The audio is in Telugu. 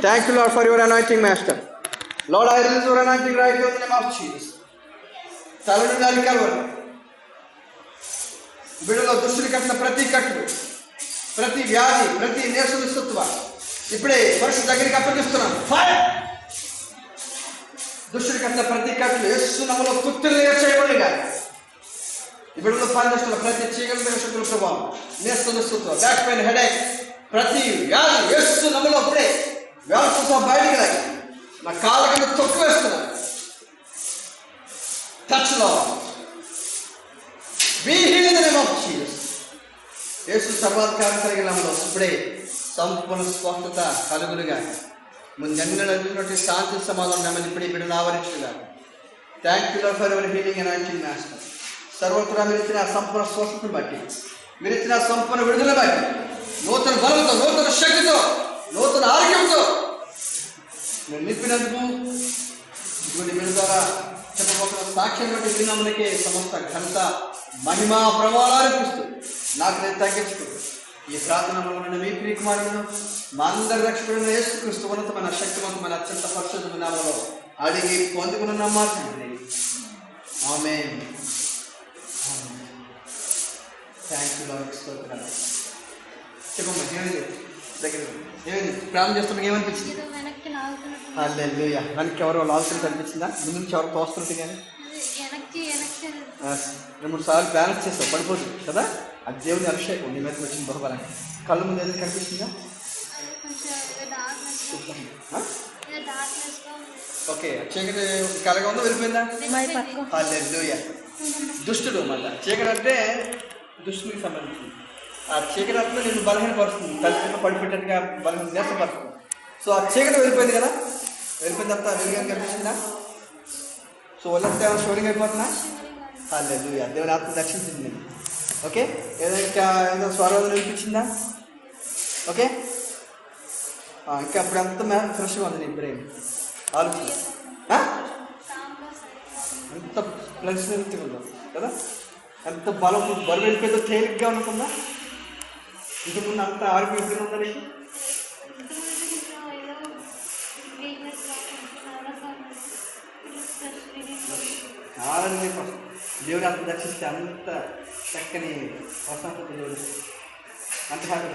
Thank you, Lord, for your anointing, Master. Lord, I release your anointing right now in the name of Jesus. తలనుండాలి కలవరు బిడ్డలో దుష్టులు కట్టిన ప్రతి కట్లు, ప్రతి వ్యాధి, ప్రతి నేసత్వ ఇప్పుడే పరిస్థితి దగ్గరికి అప్పగిస్తున్నాను. దుష్టులు కట్టిన ప్రతి కట్లు యేసు నామములో తుత్తులు చేయబడిగా ఇప్పుడు పనిచేస్తున్న ప్రతి చీకటి మీద శక్తుల ప్రభావం, నేసత్వ, బ్యాక్ పెయిన్, హెడేక్, ప్రతి వ్యాధి యేసు నామములో అప్పుడే వ్యాధి బయటికి రాయి నా కాళ్ళ కింద తొక్కు వేస్తున్నాను. Touch Lord. Be healed in the name of Jesus. యేసు సర్వాధికారం కలిగిన నామములో ఇప్పుడే సంపూర్ణ స్వస్థత కలుగునుగా. ముందెన్నటువంటి శాంతి సమాధానం నెమ్మది ఇప్పుడే బిడ్డను ఆవరించుగా. Thank you Lord for your healing anointing master. సర్వత్రా మీరు ఇచ్చిన సంపూర్ణ స్వస్థతను బట్టి, మీరు ఇచ్చిన సంపూర్ణ విడుదల బట్టి, నూతన బలంతో, నూతన శక్తితో, నూతన ఆరోగ్యంతో మీరు నింపినందుకు ఇటువంటి మీరు ద్వారా చెప్పబోతున్న సాక్ష్యం బట్టి విన్నాములకే సమస్త ఘనత, మహిమా ప్రమాణాలు ఇస్తూ నాకు నేను తగ్గించుకుంటూ ఈ ప్రార్థనలో మీ ప్రియకుమారులను మా అందరి రక్షకుడైన యేసుక్రీస్తు ఉన్నతమైన శక్తివంతమైన అత్యంత పరిశుద్ధమైన నామములో అడిగి పొందుకున్న మాత్రమే. ఆమేన్. Thank you Lord. చెప్పమ్మా, ఏమైంది? దగ్గర ఏమైంది? ప్రార్థన చేస్తున్నా ఏమనిపించింది? హల్లెలూయా. వెనక్కి ఎవరో లాగుతున్నట్టు అనిపించిందా? ముందు నుంచి ఎవరో తోస్తున్నట్టు కానీ 2-3 సార్లు బ్యాలెన్స్ చేస్తావు, పడిపోతుంది కదా. అది దేవుని అభిషేకం నీ మీదకి వచ్చిన బహుబలంగా. కళ్ళు ముందు ఏదైనా కనిపిస్తుందా? ఓకే, చీకటి కలగా ఉందో వెళ్ళిపోయిందా? హల్లెలూయా. దుష్టుడు మళ్ళా చీకటి అంటే దుష్టునికి సంబంధించింది. ఆ చీకటి అంటే నేను బలహీనపరుస్తుంది, తల్లిదండ్రులు పడిపెట్టేట్టుగా బలహీన నేర్పరుస్తుంది. సో ఆ చీకటి వెళ్ళిపోయింది కదా, వెళ్ళిపోయిన తర్వాత వెలుగు కనిపిస్తుందా? సో వాళ్ళంతా ఏమైనా షోరింగ్ అయిపోతున్నా? హల్లెలూయా. దేవుని ఆత్మ దర్శించింది నేను. ఓకే, ఏదైనా స్వరాలు వినిపించిందా? ఓకే, ఇంకా అప్పుడు అంత ఫ్రెష్గా ఉంది నీ బ్రెయిన్, ఆలోచన ఎంత ఫ్లెక్సిబిలిటీ ఉందో కదా, ఎంత బరువు వెళ్ళిపోయిందో తేలిగ్గా ఉంటుందా? ఇంతకుముందు అంత ఆరోగ్యం ఉందా నీకు? చాలా దేవుని అంత దర్శిస్తే అంత చక్కని ప్రశాంతత, అంత హ్యాపీ.